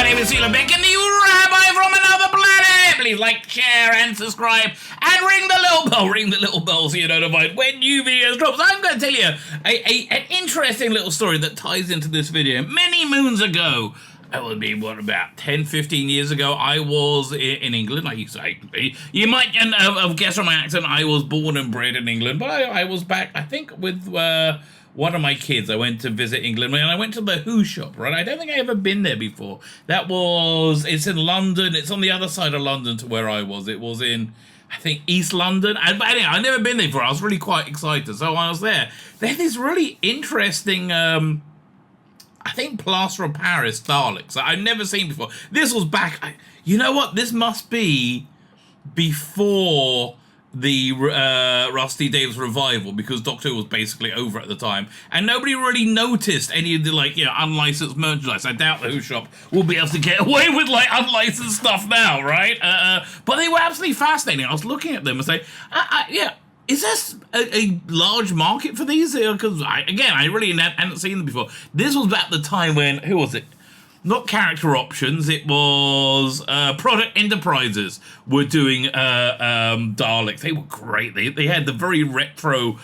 name is Tzvi Lebetkin, the Rabbi from another planet. Please like, share, and subscribe, and ring the little bell so you're notified when new videos drop. So I'm going to tell you an interesting little story that ties into this video. Many moons ago, it would be, about 10, 15 years ago, I was in England. You might have guessed from my accent, I was born and bred in England, but I was back, I think, with one of my kids. I went to visit England, and I went to the Who shop, right? I don't think I ever been there before. It's in London. It's on the other side of London to where I was. It was in, I think, East London. But anyway, I'd never been there before. I was really quite excited. So I was there. They had this really interesting, I think, plaster of Paris Daleks that I've never seen before. This was back, you know what? This must be before the Rusty Davis revival, because Doctor Who was basically over at the time, and nobody really noticed any of the unlicensed merchandise. I doubt the Who shop will be able to get away with unlicensed stuff now, right? But they were absolutely fascinating. I was looking at them and saying, is this a large market for these? Because I really hadn't seen them before. This was at the time when, who was it? Not Character Options, it was Product Enterprises were doing Daleks. They were great. They had the very retro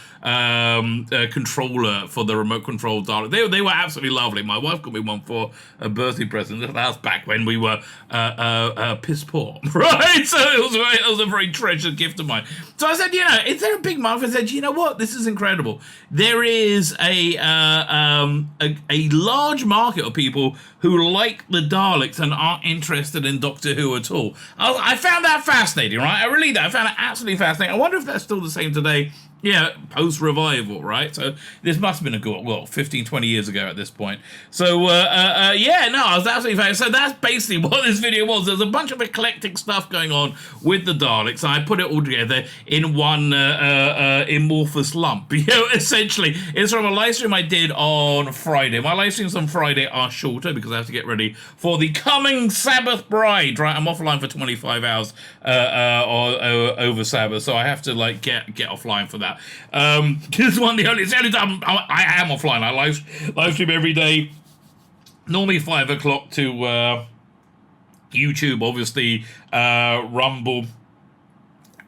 controller for the remote control Dalek. They were absolutely lovely. My wife got me one for a birthday present. That was back when we were piss poor, right? So it was a very treasured gift of mine. So I said, is there a big market? I said, you know what? This is incredible. There is a large market of people who like the Daleks and aren't interested in Doctor Who at all. I found that fascinating, right? I really did. I found it absolutely fascinating. I wonder if that's still the same today. Yeah, post-revival, right? So this must have been 15, 20 years ago at this point. So, I was absolutely fine. So that's basically what this video was. There's a bunch of eclectic stuff going on with the Daleks. I put it all together in one amorphous lump. Essentially, it's from a live stream I did on Friday. My live streams on Friday are shorter because I have to get ready for the coming Sabbath Bride, right? I'm offline for 25 hours over Sabbath, so I have to get offline for that. It's the only time I am offline. I live stream every day, normally 5 o'clock to YouTube, obviously, Rumble,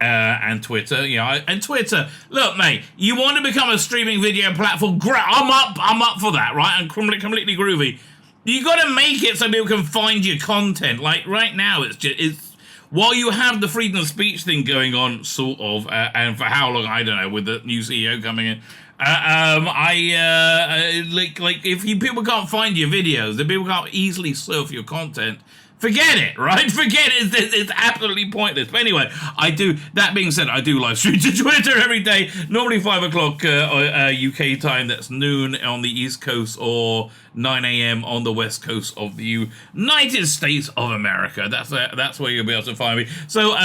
and Twitter. And Twitter, look, mate, you want to become a streaming video platform? Great, I'm up for that, right? I'm completely groovy. You got to make it so people can find your content. Like right now, it's while you have the freedom of speech thing going on, sort of, and for how long, I don't know, with the new CEO coming in, if people can't find your videos, if people can't easily surf your content, forget it, right? Forget it. It's absolutely pointless. But anyway, that being said, I do live stream to Twitter every day, normally 5 o'clock UK time. That's noon on the East Coast or 9 a.m. on the West Coast of the United States of America. That's where you'll be able to find me. So,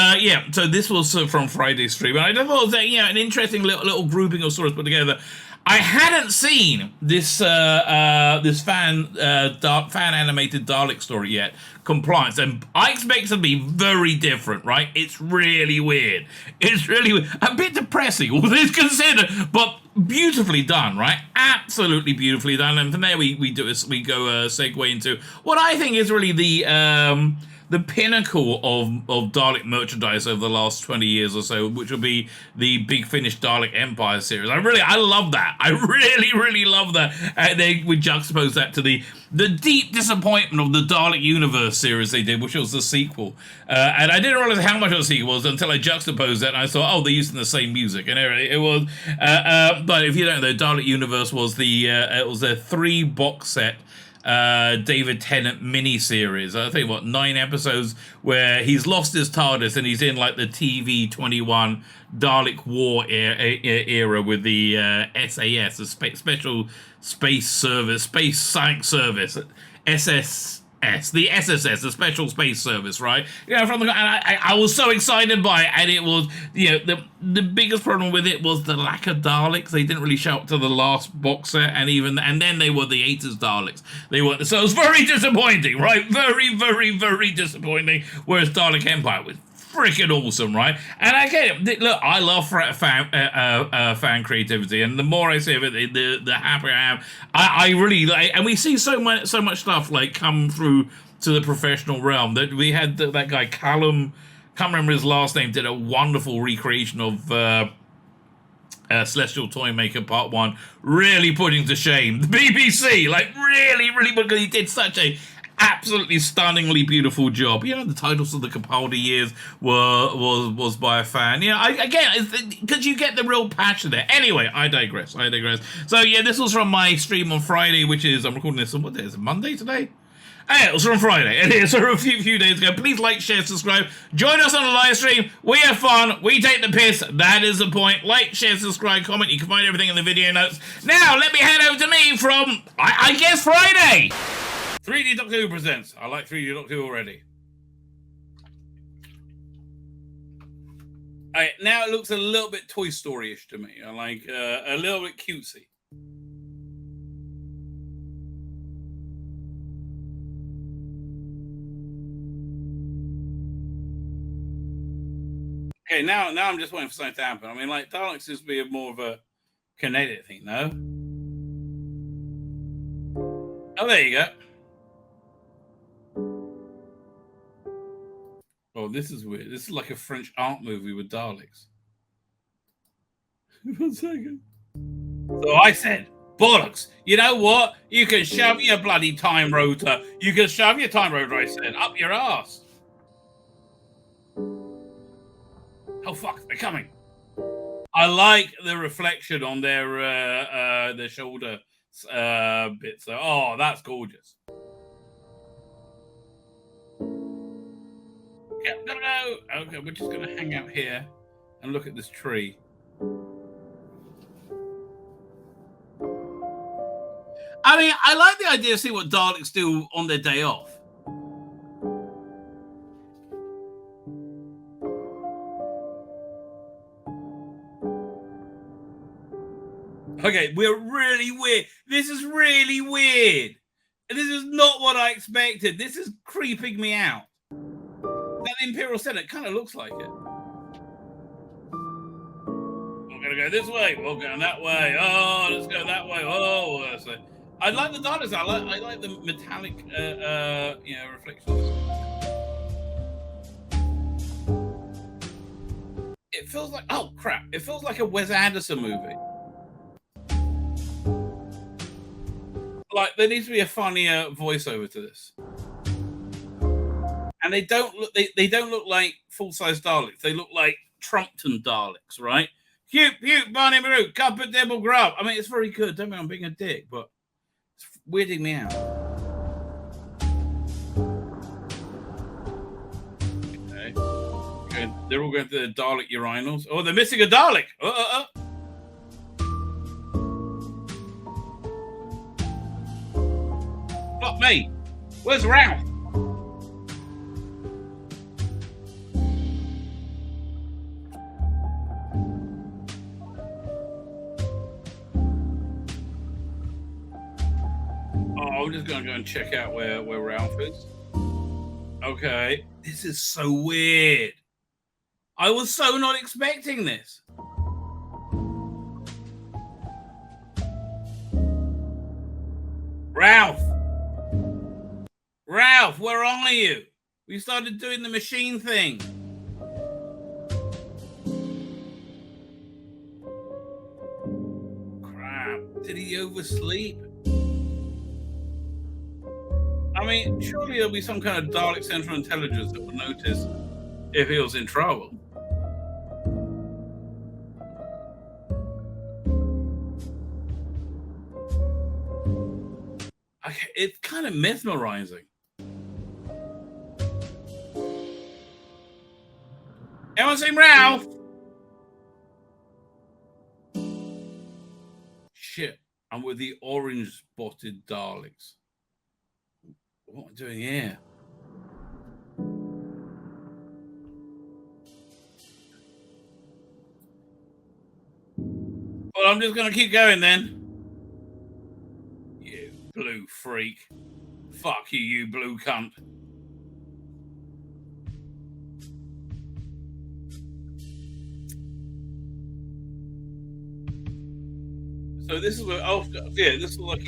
so this was from Friday's stream. And I just thought it was an interesting little grouping of stories put together. I hadn't seen this fan animated Dalek story yet, Compliance, and I expect it to be very different, right? It's really weird. A bit depressing, all this considered, but beautifully done, right? Absolutely beautifully done. And from there we go segue into what I think is really the pinnacle of Dalek merchandise over the last 20 years or so, which will be the Big Finish Dalek Empire series. I love that. I really love that. We juxtapose that to the deep disappointment of the Dalek Universe series they did, which was the sequel. And I didn't realize how much of a sequel was until I juxtaposed that, and I thought, they're using the same music. And it was, but if you don't know, Dalek Universe was it was a 3-box set David Tennant mini-series. I think 9 episodes where he's lost his TARDIS and he's in the TV-21 Dalek War era with the SAS, the Special Space Service, Space Science Service, the SSS, the Special Space Service, right? I was so excited by it, and it was, the biggest problem with it was the lack of Daleks. They didn't really show up to the last box set, and then they were the 80s Daleks. So it was very disappointing, right? Very, very, very disappointing. Whereas Dalek Empire was freaking awesome, right? And again, look, I love fan creativity, and the more I see of it, the happier I am. I really like, and we see so much stuff like come through to the professional realm. That we had that guy Callum, can't remember his last name, did a wonderful recreation of Celestial Toymaker Part 1, really putting to shame the BBC, like really, because he did such a absolutely stunningly beautiful job. You know, the titles of the Capaldi years was by a fan. You know, again, because you get the real passion there. Anyway, I digress. So yeah, this was from my stream on Friday, which is, I'm recording this on, what day is it, Monday today? Hey, it was from Friday. It is a few days ago. Please like, share, subscribe. Join us on the live stream. We have fun. We take the piss. That is the point. Like, share, subscribe, comment. You can find everything in the video notes. Now, let me hand over to me from, I guess, Friday. 3D Doctor Who presents. I like 3D Doctor Who already. Alright, now it looks a little bit Toy Story-ish to me. I like a little bit cutesy. Okay, now I'm just waiting for something to happen. I mean, like, Daleks seems to be more of a kinetic thing, no? Oh, there you go. Oh, this is weird. This is like a French art movie with Daleks. 1 second. So I said, bollocks. You know what? You can shove your bloody time rotor. You can shove your time rotor, I said, up your ass. Oh, fuck. They're coming. I like the reflection on their shoulder bits. Oh, that's gorgeous. Yeah, no. Okay, we're just going to hang out here and look at this tree. I mean, I like the idea of seeing what Daleks do on their day off. Okay, we're really weird. This is really weird. This is not what I expected. This is creeping me out. That Imperial Senate kind of looks like it. We're going to go this way. We're going that way. Oh, let's go that way. Oh, so I like the Daleks. I like the metallic, reflections. It feels like, oh crap! It feels like a Wes Anderson movie. Like there needs to be a funnier voiceover to this. And they don't look like full-size Daleks. They look like Trumpton Daleks, right? Cute, Barney Maroo, cup of devil grub. I mean, it's very good. Don't mean I'm being a dick, but it's weirding me out. Okay. They're all going to the Dalek urinals. Oh, they're missing a Dalek. Fuck me. Where's Ralph? I'm just going to go and check out where Ralph is. Okay. This is so weird. I was so not expecting this. Ralph, where are you? We started doing the machine thing. Crap. Did he oversleep? I mean, surely there'll be some kind of Dalek Central Intelligence that will notice if he was in trouble. Okay, it's kind of mesmerizing. Anyone seen Ralph? Shit, I'm with the orange-spotted Daleks. What am I doing here? Well, I'm just going to keep going then. You blue freak. Fuck you, you blue cunt. So this is where, oh yeah, this is like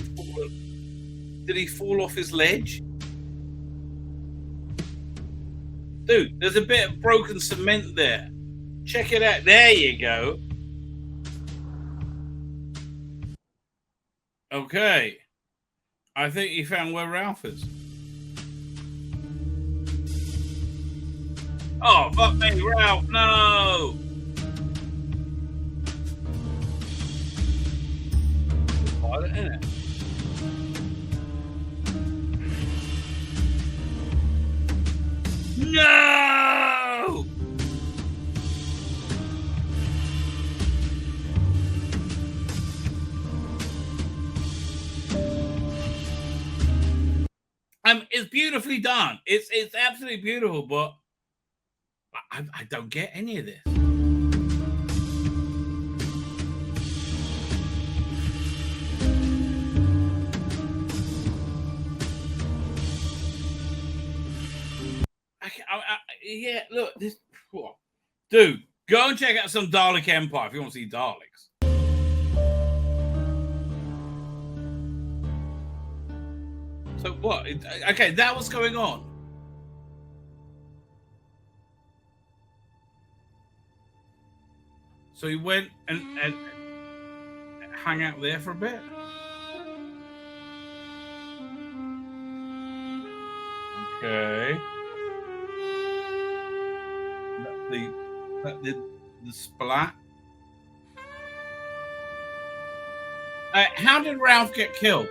did he fall off his ledge? Dude, there's a bit of broken cement there. Check it out. There you go. Okay. I think he found where Ralph is. Oh, fuck me, Ralph, no! Pilot, isn't it? No! It's beautifully done. It's absolutely beautiful, but I don't get any of this. Yeah, look, this. Dude, go and check out some Dalek Empire if you want to see Daleks. So what? Okay, that was going on. So he went and hung out there for a bit. Okay. The splat. How did Ralph get killed?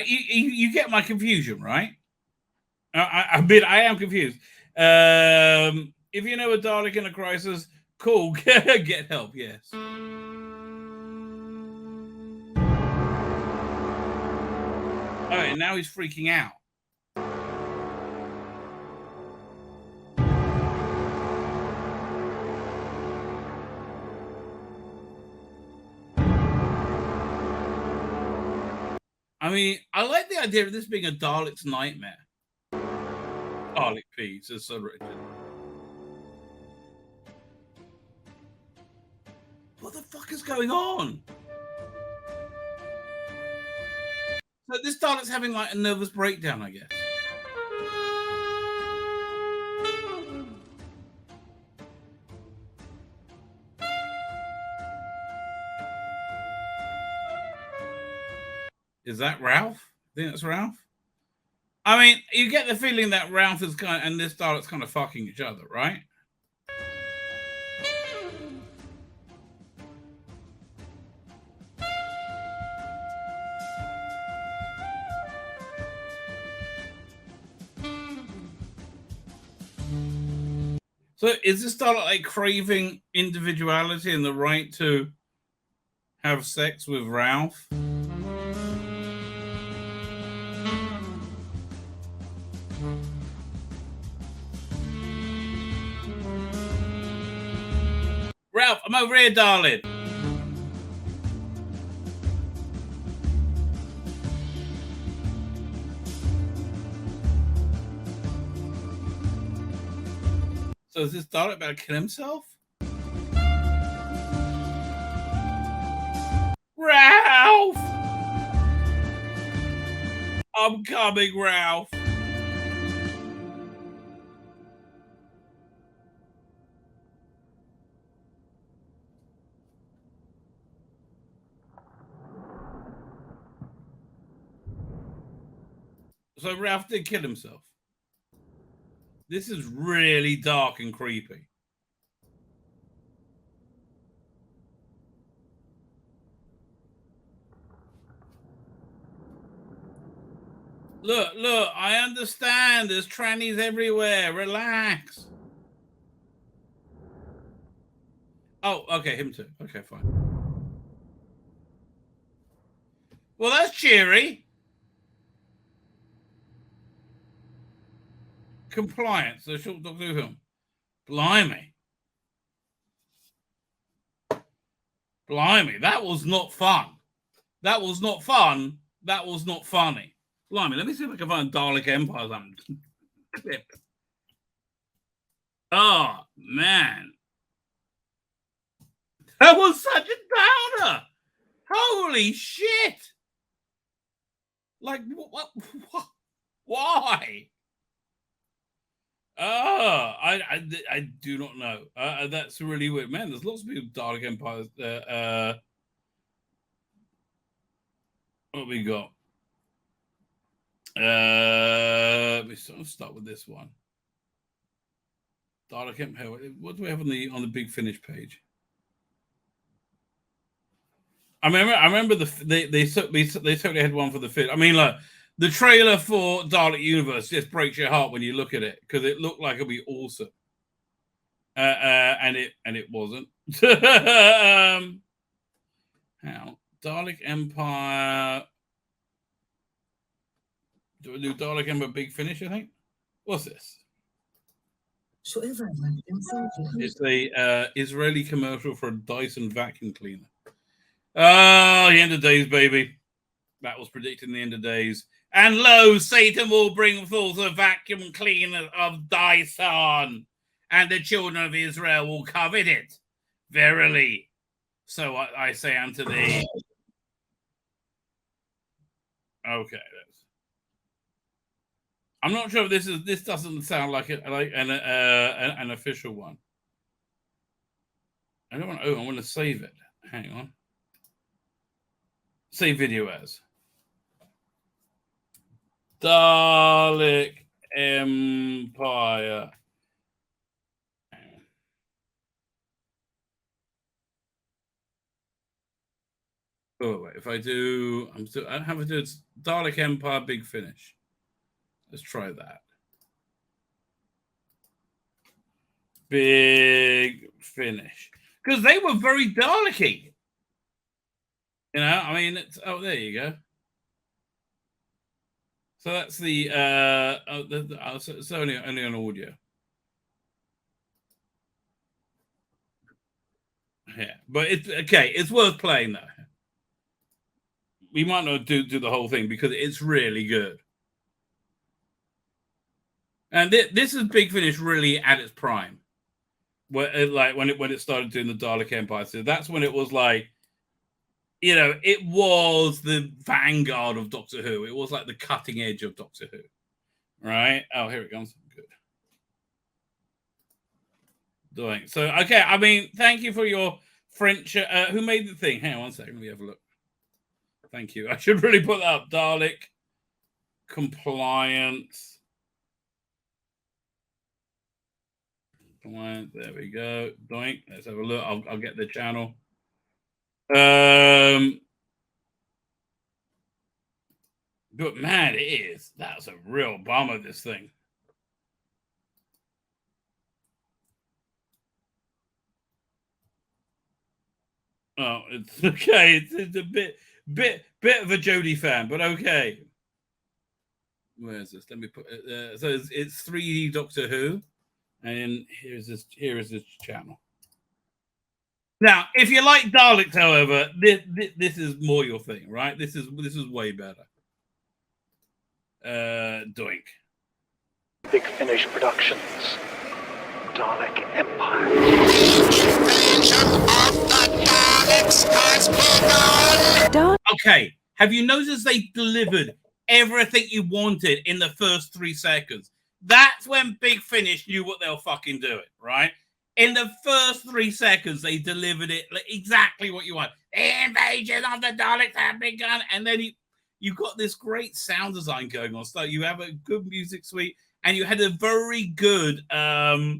You get my confusion, right? I am confused. If you know a Dalek in a crisis, cool. Get help, yes. All right, now he's freaking out. I mean, I like the idea of this being a Dalek's nightmare. Dalek peas is so written. What the fuck is going on? So this Dalek's having like a nervous breakdown, I guess. Is that Ralph? I think that's Ralph. I mean, you get the feeling that Ralph is kind of, and this Dalek's kind of fucking each other, right? So is this Dalek like craving individuality and the right to have sex with Ralph? Ralph, I'm over here, darling. So is this Dalek about to kill himself? Ralph! I'm coming, Ralph. So Ralph did kill himself. This is really dark and creepy. Look, I understand. There's trannies everywhere. Relax. Oh, okay, him too. Okay, fine. Well, that's cheery. Compliance, the short Doctor Who film. Blimey. Blimey, that was not fun. That was not fun. That was not funny. Blimey, let me see if I can find Dalek Empire. Oh, man. That was such a downer. Holy shit. Like, what? Why? Oh, I do not know. That's really weird. Man, there's lots of people Dalek Empire. What we got? We start with this one. Dalek Empire. What do we have on the Big Finish page? I remember they totally had one for the fit. I mean, like the trailer for Dalek Universe just breaks your heart when you look at it because it looked like it'd be awesome, and it wasn't. How Dalek Empire? Do we do Dalek Empire Big Finish? I think. What's this? It's a Israeli commercial for a Dyson vacuum cleaner. Oh, the end of days, baby. That was predicted in the end of days. And lo, Satan will bring forth a vacuum cleaner of Dyson, and the children of Israel will covet it. Verily. So I say unto thee. Okay. I'm not sure if this doesn't sound like an official one. I don't want. Oh, I want to save it. Hang on. Save video as Dalek Empire. Oh wait, if I do, I have to do it. Dalek Empire Big Finish. Let's try that. Big Finish, because they were very Dalek-y. You know, I mean, there you go. So that's the it's only on audio. Yeah, but it's okay. It's worth playing though. We might not do the whole thing because it's really good. And this is Big Finish really at its prime, like when it started doing the Dalek Empire. So that's when it was like, you know, it was the vanguard of Doctor Who. It was like the cutting edge of Doctor Who, right? Oh, here it comes. Good. Doing so. Okay, I mean, thank you for your French. Who made the thing? Hang on 1 second. Let me have a look. Thank you. I should really put that up. Dalek compliance. There we go. Doink. Let's have a look. I'll get the channel. But man, that's a real bummer, this thing. Oh, it's okay. It's a bit of a Jodie fan, but okay. Where is this? Let me put it. So it's 3D Doctor Who, and here is this channel. Now, if you like Daleks, however, this is more your thing, right? This is way better. Doink. Big Finish Productions. Dalek Empire. Okay, have you noticed they delivered everything you wanted in the first 3 seconds? That's when Big Finish knew what they were fucking doing, right? In the first 3 seconds, they delivered it exactly what you want. The invasion of the Daleks have begun, and then you got this great sound design going on. So you have a good music suite, and you had a very good, I'll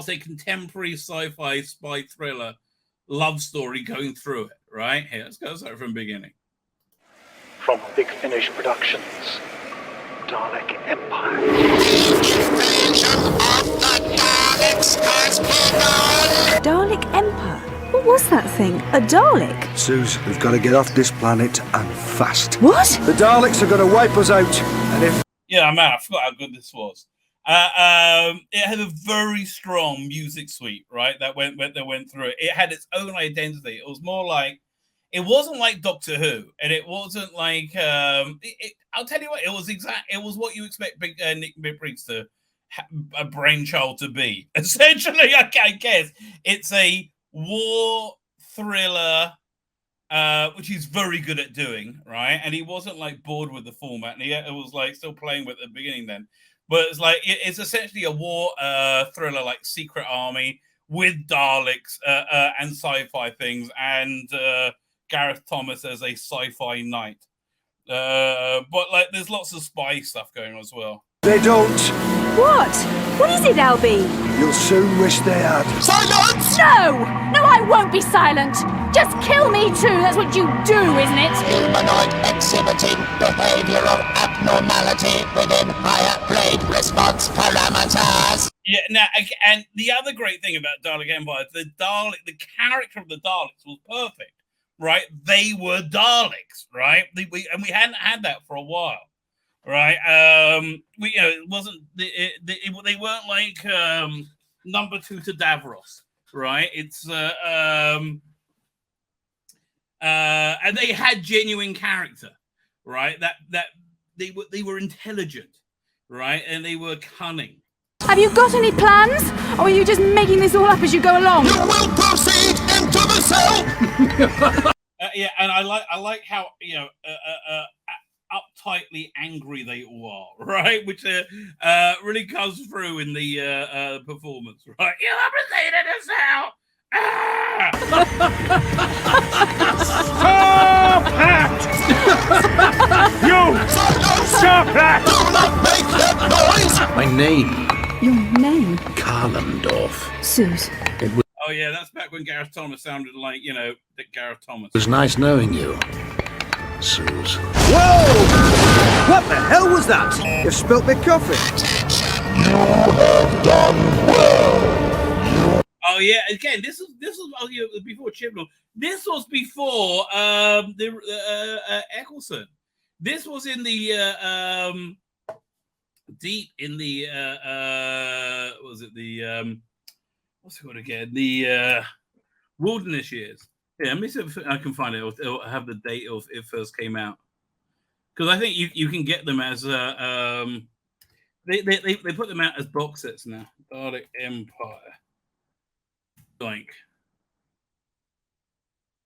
say, contemporary sci-fi spy thriller love story going through it. Right here, let's go start from the beginning. From Big Finish Productions. Dalek Empire. Dalek Empire? What was that thing? A Dalek? Suze, we've got to get off this planet and fast. What? The Daleks are going to wipe us out. And if... Yeah, man, I forgot how good this was. It had a very strong music suite, right? That went through it. It had its own identity. It was more like, it wasn't like Doctor Who, and it wasn't like I'll tell you what, it was what you expect Nick Briggs to a brainchild to be. Essentially, I guess it's a war thriller, which he's very good at doing, right? And he wasn't like bored with the format, and he was like still playing with it at the beginning then. But it's like it's essentially a war thriller, like Secret Army with Daleks and sci-fi things, and Gareth Thomas as a sci-fi knight. But like, there's lots of spy stuff going on as well. they don't, What? What is it, Albie? you'll soon wish they had. Silence! No! No, I won't be silent! Just kill me too, that's what you do, isn't it? Humanoid exhibiting behavior of abnormality within higher grade response parameters. Yeah, now, and the other great thing about Dalek Empire, the character of the Daleks was perfect, right? They were Daleks, right? We hadn't had that for a while, right? It wasn't they weren't like number 2 to Davros, right? It's and they had genuine character, right? That they were intelligent, right? And they were cunning. Have you got any plans? Or are you just making this all up as you go along? You will proceed into the cell! Yeah, and I like how uptightly angry they all are, right? Which really comes through in the performance, right? You have proceeded into cell. Stop that! You! Stop that! Do not make that noise! My name, Your name? Karlendorf. Suze. Oh yeah, that's back when Gareth Thomas sounded like, Dick Gareth Thomas. It was nice knowing you, Suze. Whoa! What the hell was that? You spilt me coffee. Oh yeah, again, this was before Chibnall. This was before Eccleston. This was in the deep in the was it the what's it called again? The wilderness years. Yeah, let me see if I can find it. It'll have the date of it first came out. Because I think you can get them as they put them out as box sets now. Dalek Empire. Like,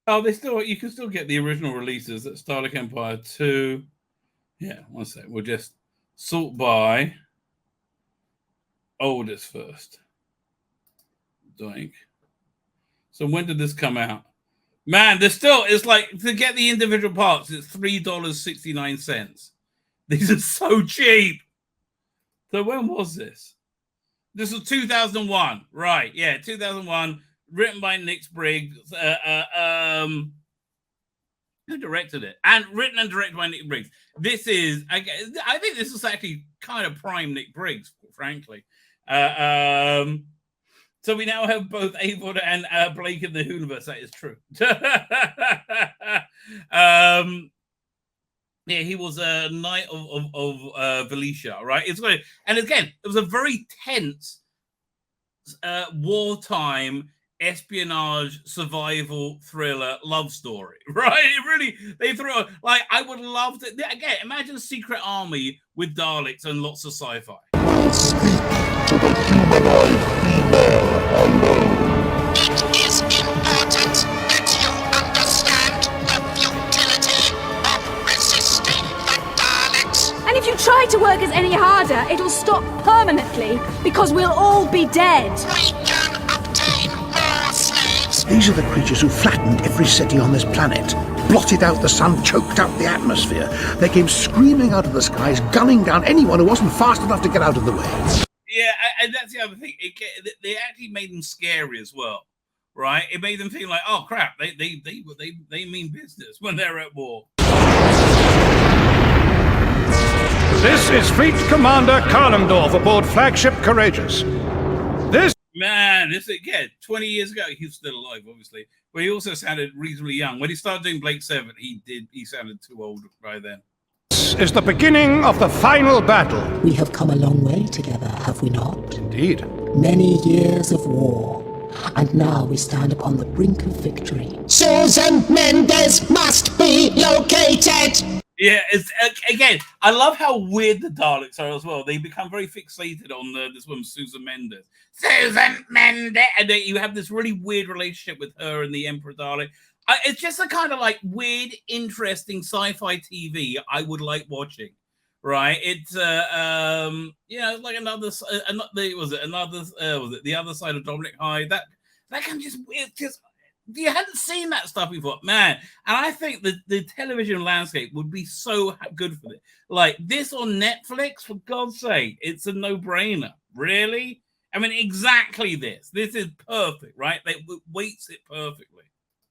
oh, you can still get the original releases. That's Dalek Empire 2. Yeah, one sec. We'll just sort by oldest first. Doink. So when did this come out? Man, it's like, to get the individual parts, it's $3.69. These are so cheap. So when was this? This was 2001. Right, yeah, 2001. Written by Nick Briggs. Who directed it? And written and directed by Nick Briggs. This is, I think this is actually kind of prime Nick Briggs, frankly. So we now have both Avon and Blake in the Hooniverse. That is true. Yeah, he was a knight of Valicia, right? It's great. And again, it was a very tense wartime espionage survival thriller love story, right? It really, they threw like, I would love to again imagine a secret army with Daleks and lots of sci-fi. Speak to the humanoid female alone. It is important that you understand the futility of resisting the Daleks. And if you try to work us any harder, it'll stop permanently because we'll all be dead. We can obtain more slaves. These are the creatures who flattened every city on this planet, blotted out the sun, choked out the atmosphere. They came screaming out of the skies, gunning down anyone who wasn't fast enough to get out of the way. Yeah, and that's the other thing. They actually made them scary as well, right? It made them feel like, oh crap, they mean business when they're at war. This is Fleet Commander Karlendorf aboard Flagship Courageous. This again, 20 years ago, he was still alive, obviously, but he also sounded reasonably young. When he started doing Blake 7, he sounded too old by then. This is the beginning of the final battle. We have come a long way together, have we not? Indeed. Many years of war, and now we stand upon the brink of victory. Susan Mendez must be located. Yeah, it's again. I love how weird the Daleks are as well. They become very fixated on this woman, Susan Mendes. Susan Mendes, and you have this really weird relationship with her and the Emperor Dalek. It's just a kind of like weird, interesting sci-fi TV I would like watching. Right? It's like another was it the other side of Dominic Hyde? That can just you hadn't seen that stuff before, man. And I think the television landscape would be so good for it. Like this on Netflix, for God's sake, it's a no-brainer. Really? I mean, exactly this. This is perfect, right? It weights it perfectly.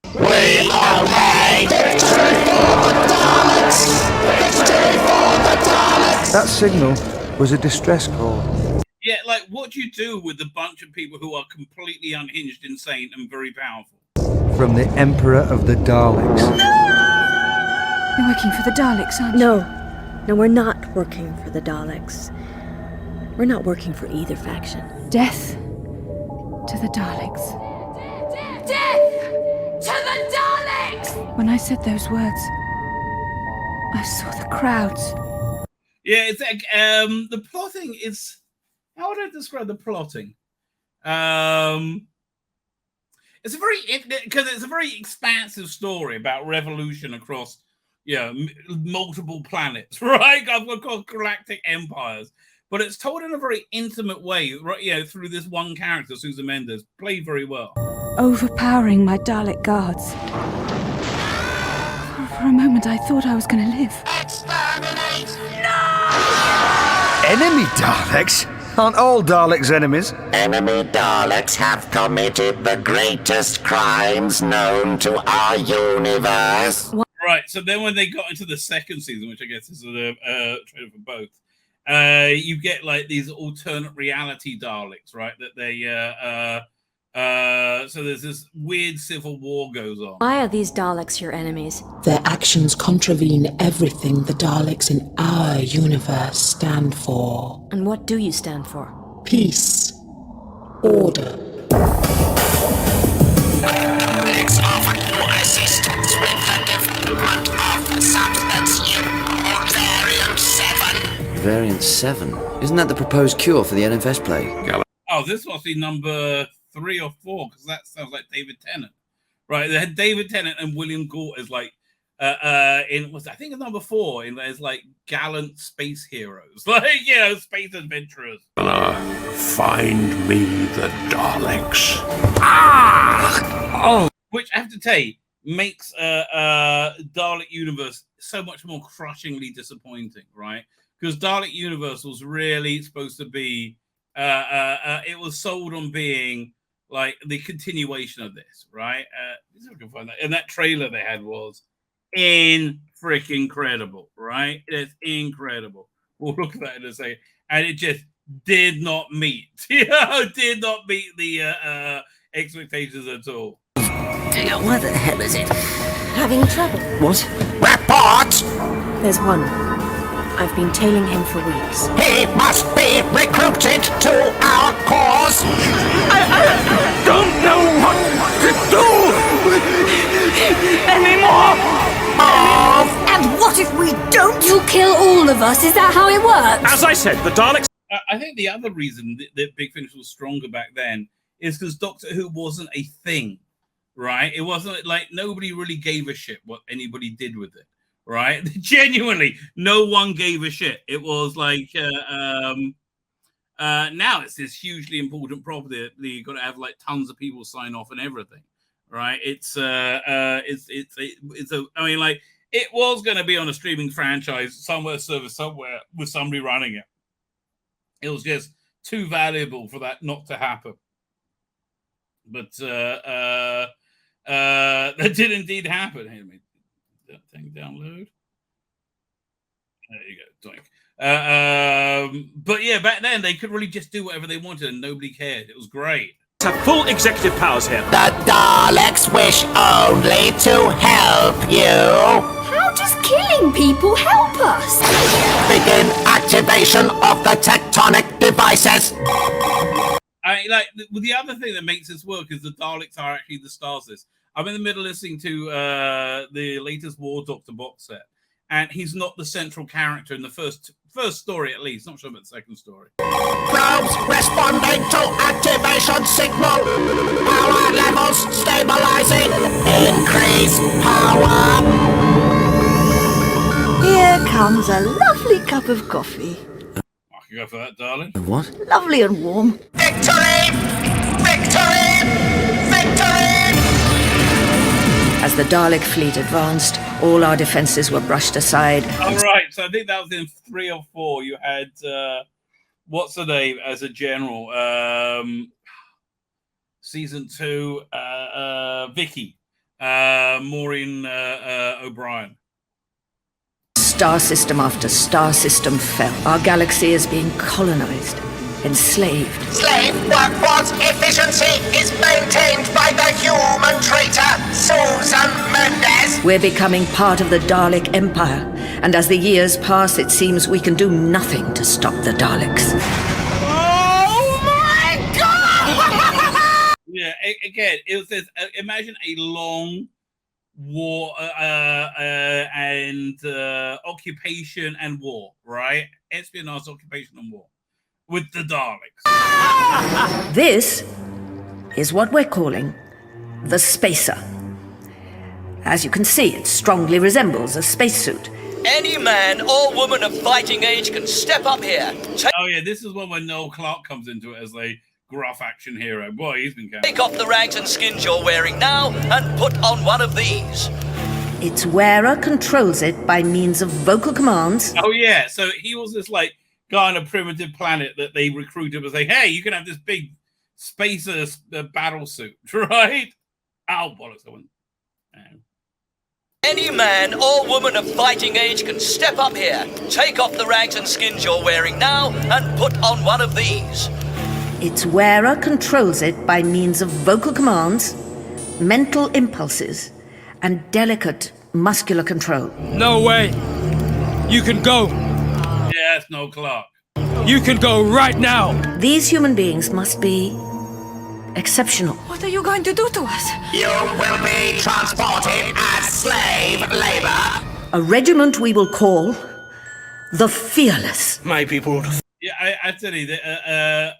We are made! Victory for the Daleks! Victory for the Daleks! That signal was a distress call. Yeah, like what do you do with a bunch of people who are completely unhinged, insane, and very powerful? From the Emperor of the Daleks. You're working for the Daleks, aren't you? No, we're not working for the Daleks. We're not working for either faction. Death to the Daleks. Death to the Daleks! When I said those words, I saw the crowds. Yeah, it's like the plotting is. How would I describe the plotting? It's a very expansive story about revolution across, multiple planets, right? Across galactic empires, but it's told in a very intimate way, right? Through this one character, Susan Mendes, played very well. Overpowering my Dalek guards. For a moment, I thought I was going to live. Exterminate! Enemy Daleks? Aren't all Daleks enemies? Enemy Daleks have committed the greatest crimes known to our universe. Right, so then when they got into the second season, which I guess is a trailer for both, you get like these alternate reality Daleks, right? That they so there's this weird civil war goes on. Why are these Daleks your enemies? Their actions contravene everything the Daleks in our universe stand for. And what do you stand for? Peace. Order. Daleks offer no assistance with the development of substance U or Variant 7. Variant 7? Isn't that the proposed cure for the NFS plague? Oh, this must be number 3 or 4, because that sounds like David Tennant, right? They had David Tennant and William Galt as like I think it's number 4 in as like gallant space heroes, like space adventurers. Find me the Daleks. Which I have to tell you makes Dalek Universe so much more crushingly disappointing, right? Because Dalek Universe was really supposed to be it was sold on being like the continuation of this, right? See if I can find that. And that trailer they had was freaking incredible, right? It's incredible. We'll look at that in a second. And it just did not meet, did not meet the expectations at all. What the hell is it? Having trouble? What? Report! There's one. I've been tailing him for weeks. He must be recruited to our cause. I don't know what to do anymore. And what if we don't? You'll kill all of us. Is that how it works? As I said, the Daleks... I think the other reason that Big Finish was stronger back then is because Doctor Who wasn't a thing, right? It wasn't like nobody really gave a shit what anybody did with it. Right? Genuinely, no one gave a shit. It was like now it's this hugely important property that you've got to have like tons of people sign off and everything. Right? It's I mean, like it was going to be on a streaming franchise service somewhere with somebody running it. It was just too valuable for that not to happen. But that did indeed happen. Hey, that thing download. There you go, doink. But yeah, back then they could really just do whatever they wanted and nobody cared. It was great. Have full executive powers here. The Daleks wish only to help you. How does killing people help us? Begin activation of the tectonic devices. The other thing that makes this work is the Daleks are actually the stars. I'm in the middle listening to the latest War Doctor box set, and he's not the central character in the first story, at least. Not sure about the second story. Probes responding to activation signal. Power levels stabilizing. Increase power. Here comes a lovely cup of coffee. I can go for that, darling. What? Lovely and warm. Victory! Victory! Victory! As the Dalek fleet advanced, all our defenses were brushed aside. All right, so I think that was in 3 or 4. You had what's her name as a general? Season 2, Vicky, Maureen O'Brien. Star system after star system fell. Our galaxy is being colonized, enslaved. Slave workforce efficiency is maintained by the human traitor, Susan Mendes. We're becoming part of the Dalek Empire, and as the years pass, it seems we can do nothing to stop the Daleks. Oh my God! Yeah, again, it was this. Imagine a long war and occupation and war, right? Espionage, occupation, and war with the Daleks. This is what we're calling the Spacer. As you can see, it strongly resembles a spacesuit. Any man or woman of fighting age can step up here. Oh yeah, this is one where Noel Clarke comes into it as a gruff action hero. Boy, he's been Take off the rags and skins you're wearing now and put on one of these. Its wearer controls it by means of vocal commands. Oh yeah, so he was this like guy on a primitive planet that they recruited and say, hey, you can have this big spacer battle suit, right? Oh, bollocks, I went. Any man or woman of fighting age can step up here. Take off the rags and skins you're wearing now and put on one of these. Its wearer controls it by means of vocal commands, mental impulses, and delicate muscular control. No way. You can go. Yes, Noel Clarke. You can go right now. These human beings must be exceptional. What are you going to do to us? You will be transported as slave labor. A regiment we will call the Fearless. My people. Yeah, I tell you, a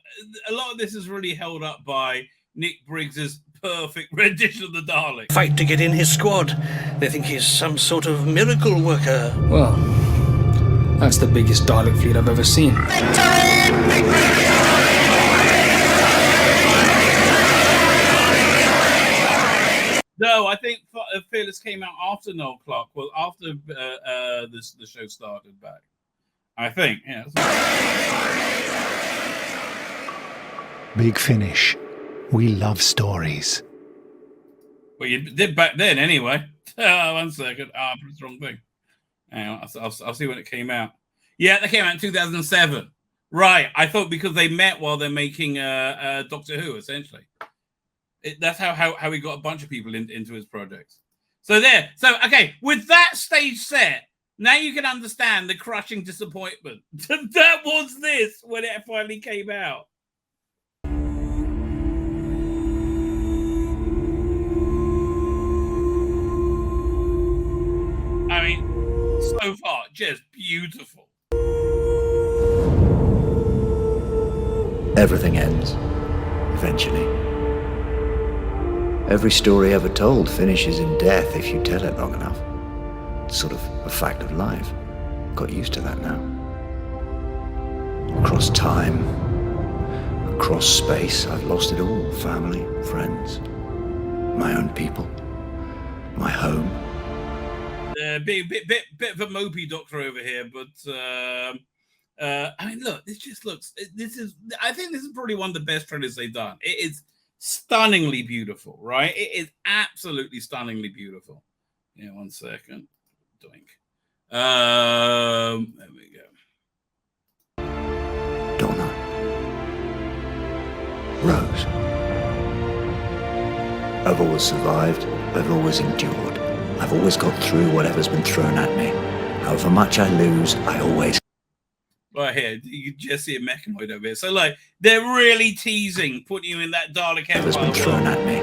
lot of this is really held up by Nick Briggs's perfect rendition of the Daleks. Fight to get in his squad. They think he's some sort of miracle worker. Well, that's the biggest Dalek fleet I've ever seen. No, I think Fearless came out after Noel Clarke. Well, after the show started back. I think, yeah. Big Finish. We love stories. Well, you did back then anyway. 1 second. I pressed the wrong thing. Hang on, I'll see when it came out. Yeah, that came out in 2007. Right. I thought because they met while they're making Doctor Who, essentially. That's how he got a bunch of people into his projects. So there. So, okay, with that stage set, now you can understand the crushing disappointment that was this when it finally came out. I mean, so far, just beautiful. Everything ends, eventually. Every story ever told finishes in death if you tell it long enough. It's sort of a fact of life. Got used to that now. Across time, across space, I've lost it all. Family, friends, my own people, my home. Bit of a mopey Doctor over here, but I mean, look, this just looks. I think this is probably one of the best trailers they've done. It is stunningly beautiful, right? It is absolutely stunningly beautiful. Yeah, 1 second. Doink. There we go. Donna. Rose. I've always survived. I've always endured. I've always got through whatever's been thrown at me. However much I lose, I always... Right here, you can just see a mechanoid over here. So, like, they're really teasing, putting you in that Dalek Empire. Whatever's been thrown at me.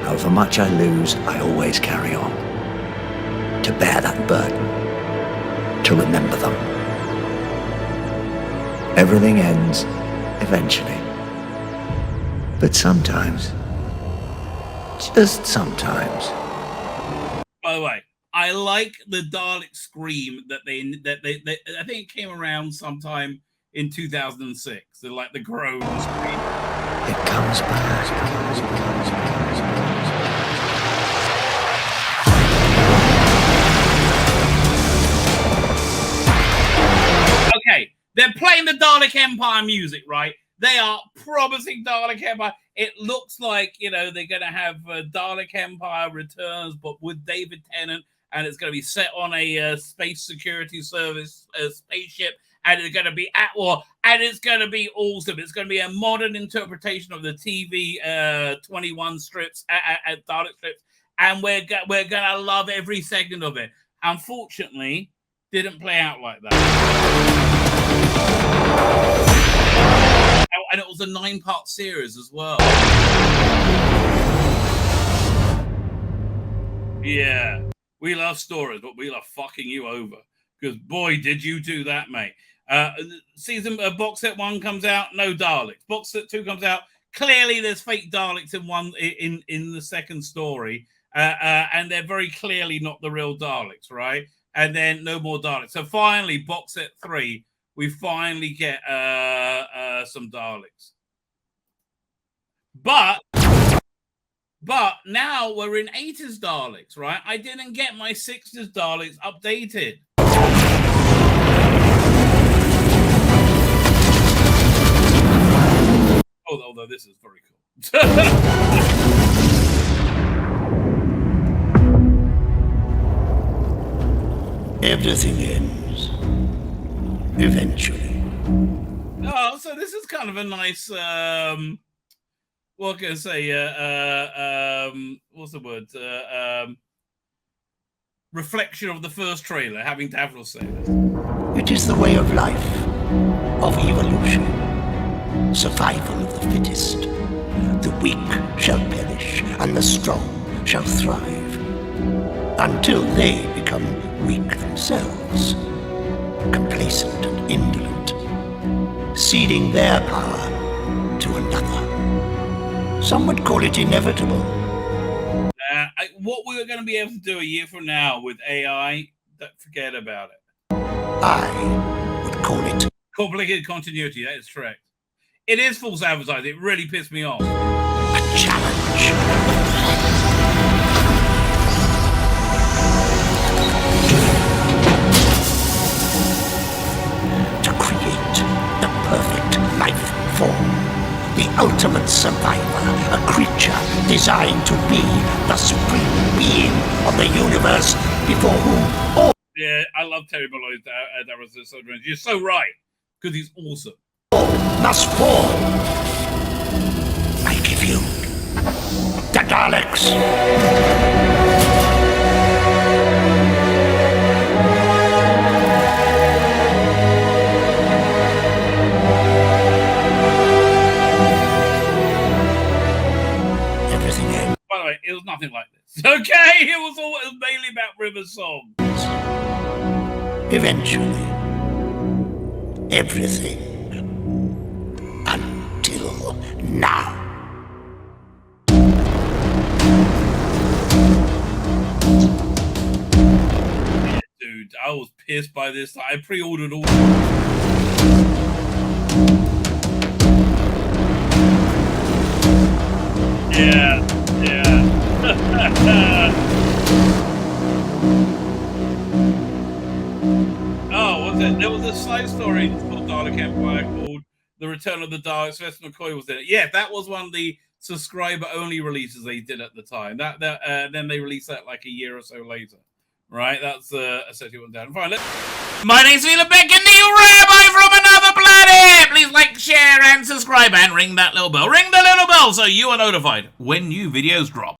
However much I lose, I always carry on. To bear that burden. to remember them. Everything ends eventually. But sometimes, just sometimes. By the way, I like the Dalek scream that they I think it came around sometime in 2006. They're like the groan scream. It comes back. Okay, they're playing the Dalek Empire music, right? They are promising Dalek Empire. It looks like, you know, they're going to have Dalek Empire Returns, but with David Tennant, and it's going to be set on a space security service spaceship, and it's going to be at war, and it's going to be awesome. It's going to be a modern interpretation of the TV 21 strips, Dalek strips, and we're going to love every second of it. Unfortunately, didn't play out like that. And it was a 9-part series as well. Yeah, we love stories, but we love fucking you over. Because boy, did you do that, mate. Season box set 1 comes out, no Daleks. Box set 2 comes out. Clearly, there's fake Daleks in the second story, and they're very clearly not the real Daleks, right? And then no more Daleks. So finally, box set 3. We finally get some Daleks. But now we're in 80s Daleks, right? I didn't get my 60s Daleks updated. Although this is very cool. Everything ends. Eventually. Oh, so this is kind of a nice, what can I say, what's the word? Reflection of the first trailer, having Davros say this. It is the way of life, of evolution, survival of the fittest. The weak shall perish, and the strong shall thrive, until they become weak themselves, complacent and indolent, ceding their power to another. Some would call it inevitable. What we were going to be able to do a year from now with AI, forget about it. I would call it complicated continuity. That is correct. It is false advertising. It really pissed me off. A challenge. To create the perfect life form, the ultimate survivor, a creature designed to be the supreme being of the universe before whom all... Yeah, I love Terry Malloy's Davros. You're so right, because he's awesome. Must fall. I give you the Daleks. Everything ends. By the way, it was nothing like this. Okay, it was mainly about River songs. Eventually, everything. Until now. Yeah, dude, I was pissed by this. I pre-ordered all. Yeah. Oh, was it? There was a side story called Dalek Empire called The Return of the Daleks. Sylvester McCoy was in it. Yeah, that was one of the subscriber-only releases they did at the time. Then they released that like a year or so later. Right? That's essentially what went down. Fine. My name's Tzvi Lebetkin, the Rabbi from another planet! Please like, share, and subscribe, and ring that little bell. Ring the little bell so you are notified when new videos drop.